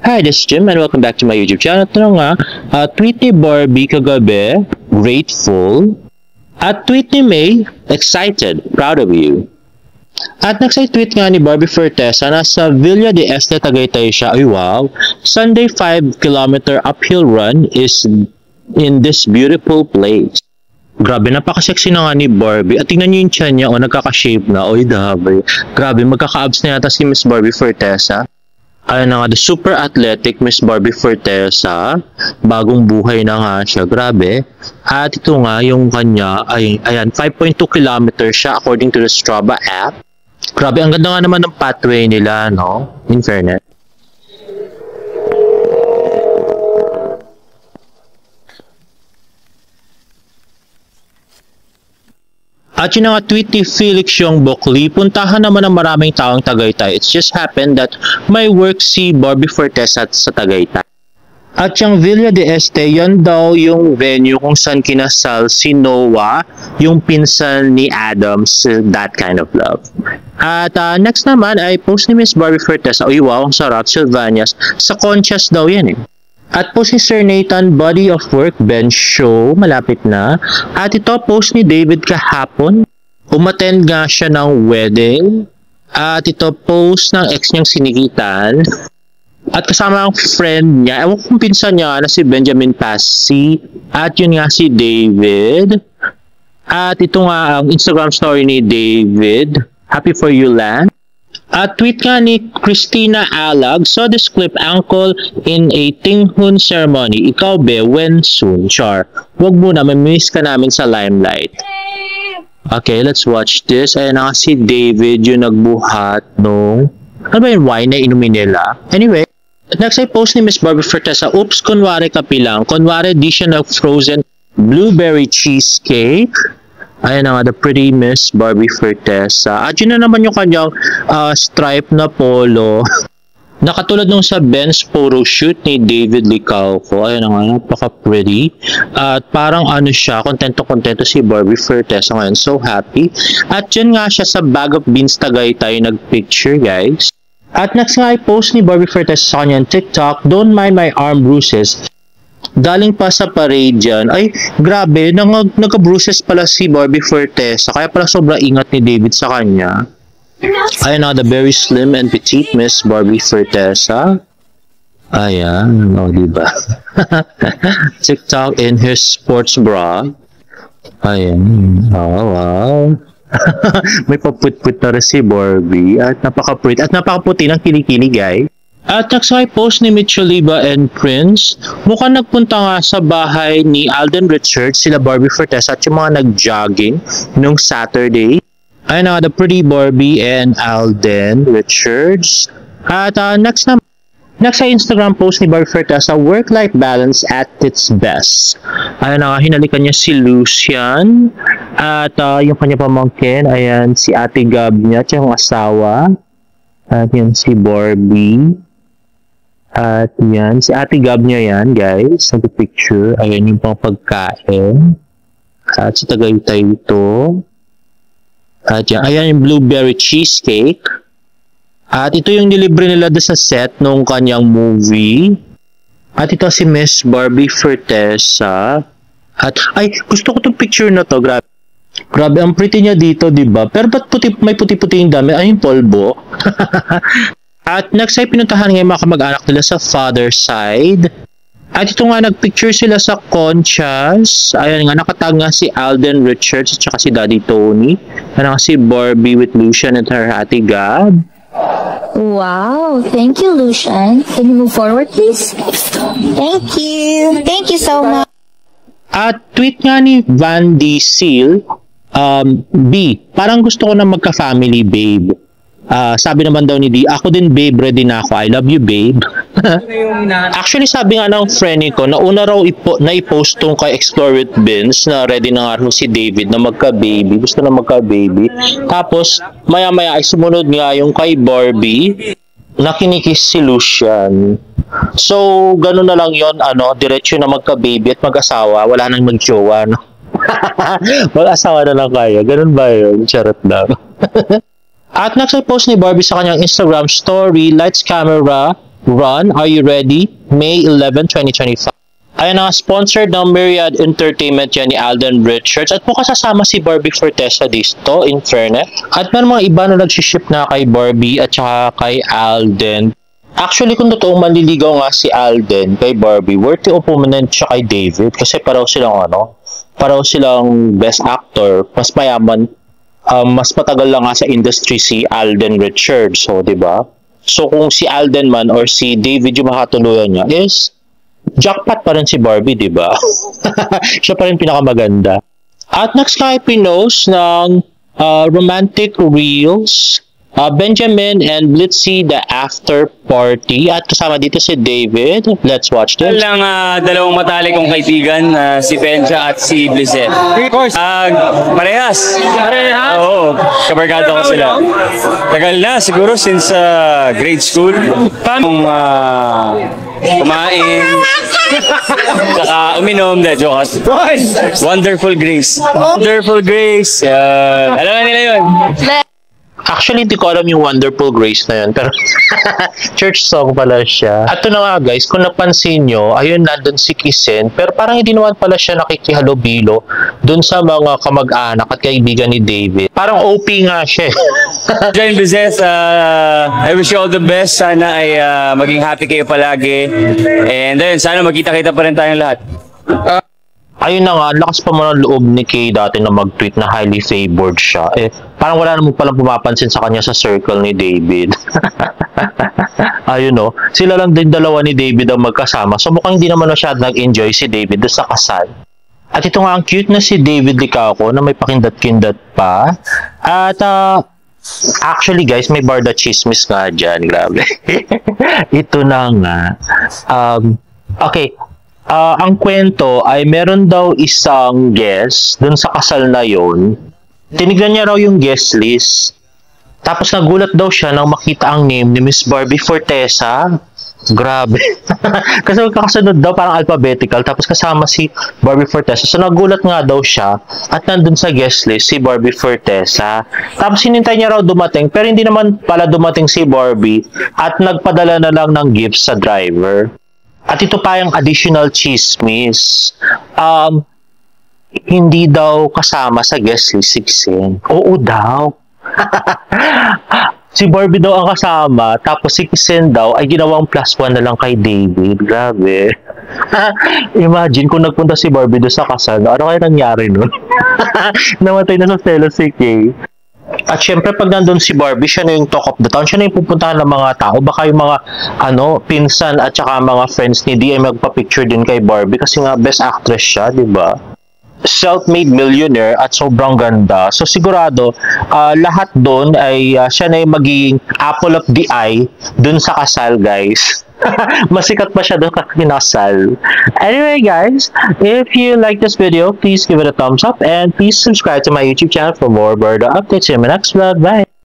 Hi, this is Jim and welcome back to my YouTube channel. Ito nga, tweet ni Barbie kagabi, grateful. At tweet ni May, excited, proud of you. At next tweet nga ni Barbie Fortesa, nasa Villa de Este, Tagaytay siya. Ay wow, Sunday 5-kilometer uphill run is in this beautiful place. Grabe, napaka-sexy na nga ni Barbie. At tingnan niyo yung tiyan niya, nakaka-shape na. Oy, dabe. Grabe, magkaka-abs na yata si Miss Barbie Fortesa. Ayan na nga, the super athletic Miss Barbie Fortesa. Bagong buhay na nga siya. Grabe. At ito nga, yung kanya, ayan, 5.2 kilometers siya according to the Strava app. Grabe, ang ganda nga naman ng pathway nila, no? In fairness. At yun nga tweet ni Felix Yong Bokli, puntahan naman ng maraming taong Tagaytay. It's just happened that may work si Barbie Fortesa sa Tagaytay. At yung Villa de Este, yan daw yung venue kung saan kinasal si Noah, yung pinsan ni Adams, That Kind of Love. At next naman ay post ni Miss Barbie Fortesa, uy wow, ang sarap, Sylvanias, sa Conchas daw yan eh. At post ni Sir Nathan, body of work, bench show, malapit na. At ito, post ni David kahapon. Umattend nga siya ng wedding. At ito, post ng ex niyang sinikitan. At kasama ang friend niya, ewan kung pinsan niya na si Benjamin Passy. At yun nga si David. At ito nga ang Instagram story ni David. Happy for you, Lan. At tweet nga ni Christina Alag, saw this clip uncle in a tinghun ceremony. Ikaw be, when soon? Char. Wag muna, mamimiss ka namin sa limelight. Okay, let's watch this. Ayan na si David yung nagbuhat nung... Ano ba yung wine na inumin nila? Anyway, next ay post ni Miss Barbie Fortesa. Oops, kunwari kapi lang. Kunwari di siya nag-frozen blueberry cheesecake. Ayan na nga, the pretty Miss Barbie Fortesa. At yun na naman yung kanyang stripe na polo. Nakatulad nung sa Ben's photo shoot ni David Licauco. Ayan na nga, napaka-pretty. At parang ano siya, kontento-kontento si Barbie Fortesa ngayon. So happy. At yun nga siya sa Bag of Beans Tagaytay nag-picture, guys. At next nga ay post ni Barbie Fortesa sa kanyang TikTok, don't mind my arm bruises. Galing pa sa parade dyan. Ay, grabe, nagka-bruises pala si Barbie Fortesa. Kaya pala sobrang ingat ni David sa kanya. Ayan na, the very slim and petite Miss Barbie Fortesa. Ayan, o, diba? TikTok in her sports bra. Ayan, oh, wow. May paput-put na rin si Barbie. At napaka-pretty. At napaka-puti ng kilikili, guys. At next ay post ni Mitch Oliva and Prince, mukhang nagpunta nga sa bahay ni Alden Richards, sila Barbie Fortesa at yung mga nag-jogging nung Saturday. Ayun na, the pretty Barbie and Alden Richards. At next ay Instagram post ni Barbie Fortesa, work-life balance at its best. Ayun na, hinalikan niya si Lucian at yung kanya pamangkin, ayan si Ate Gab niya at yung asawa. At yan si Barbie. At yan, si Ate Gab niya yan, guys. Nag-picture. Ayan yung pang pagkain. At sa Tagaytay ito. At yan, ayan yung blueberry cheesecake. At ito yung nilibre nila sa set nung kanyang movie. At ito si Miss Barbie Fortesa. At, ay, gusto ko itong picture na to. Grabe. Grabe, ang pretty niya dito, diba? Pero ba't may puti-puti yung dami? Ay, yung polvo. At next ay pinuntahan ngayon mga kamag-anak nila sa father side. At ito nga, nagpicture sila sa Conchas. Ayan nga, nakatag nga si Alden Richards at saka si Daddy Tony. Ayan nga si Barbie with Lucian and her Ate Gab. Wow, thank you, Lucian. Can you move forward, please? Thank you. Thank you so much. At tweet nga ni Van D. Seal, B, parang gusto ko na magka-family, babe. Sabi naman daw ni D, ako din babe, ready na ako. I love you, babe. Actually, sabi nga ng friend ko, nauna raw na-post tong kay Explore with Vince na ready na nga si David na magka-baby. Gusto na magka-baby. Tapos, maya-maya ay sumunod nga yung kay Barbie na kinikis si Lucian. So, ganun na lang yon, diretso na magka-baby at mag-asawa. Wala nang mag-jowa, no? Mag-asawa na lang kaya. Ganun ba yun? Charot lang. At next ay post ni Barbie sa kanyang Instagram story, lights, camera, run. Are you ready? May 11, 2025. Ayun na, sponsored ng Myriad Entertainment yan ni Alden Richards. At mukhang sasama si Barbie Fortesa dito, in fairness. At meron mga iba na nagsiship na kay Barbie at saka kay Alden. Actually, kung totoong manliligaw nga si Alden kay Barbie, worthy opponent siya kay David. Kasi pareho silang best actor. Mas mayaman, mas matagal lang nga sa industry si Alden Richards. So, di ba? So, kung si Alden man or si David yung makatuluyan niya is jackpot pa rin si Barbie, di ba? Siya pa rin pinakamaganda. At next kay pinost ng romantic reels, Benjamin and Blitzy, the after party. At kasama dito si David. Let's watch this. Lang dalawang matalik kong kaibigan, si Benja at si Blizet. Of course. Parehas. Oo, kabarkada ko sila. Tagal na, siguro since grade school. Paano kumain, saka uminom, joke. Wonderful Grace. Wonderful Grace. Alam na nila yun. Actually, hindi ko alam yung Wonderful Grace na yun. Pero church song pala siya. At ito na nga guys, kung napansin nyo, ayun nandun si Kisen. Pero parang hindi naman pala siya nakikihalubilo dun sa mga kamag-anak at kaibigan ni David. Parang OP nga siya. Jen Bizet, I wish you all the best. Sana ay maging happy kayo palagi. And then, sana magkita-kita pa rin tayong lahat. Ayun na nga, lakas pa mo ng loob ni Kay dati na mag-tweet na highly favored siya. Parang wala naman palang pumapansin sa kanya sa circle ni David. Ayun no, sila lang din dalawa ni David ang magkasama. So mukhang hindi naman masyadong nag-enjoy si David doon sa kasal. At ito nga, ang cute na si David Licauco na may pakindat-kindat pa. At actually guys, may barda chismis nga dyan. Grabe. Ito na nga. Okay. Ang kwento ay meron daw isang guest dun sa kasal na yon. Tinignan niya raw yung guest list. Tapos nagulat daw siya nang makita ang name ni Miss Barbie Fortesa. Grabe. Kasi magkakasunod daw, parang alphabetical. Tapos kasama si Barbie Fortesa. So nagulat nga daw siya at nandun sa guest list si Barbie Fortesa. Tapos hinintay niya raw dumating. Pero hindi naman pala dumating si Barbie. At nagpadala na lang ng gifts sa driver. At ito pa yung additional chismis. Hindi daw kasama sa guest list si Kisen. Oo daw. Si Barbie daw ang kasama, tapos si Kisen daw ay ginawang +1 na lang kay David. Grabe. Imagine kung nagpunta si Barbie doon sa kasal. Ano kaya nangyari nun? Namatay na sa selos si Kay. At syempre, pag nandun si Barbie, siya na yung talk of the town. Siya na yung pupuntahan ng mga tao. Baka yung mga pinsan at saka mga friends ni D ay magpa-picture din kay Barbie kasi nga best actress siya, di ba? Self-made millionaire at sobrang ganda. So sigurado, lahat doon ay siya na yung magiging apple of the eye dun sa kasal, guys. Masikat pa siya doon kinasal. Anyway guys, if you like this video, please give it a thumbs up and please subscribe to my YouTube channel for more Barda updates in my next vlog. Bye!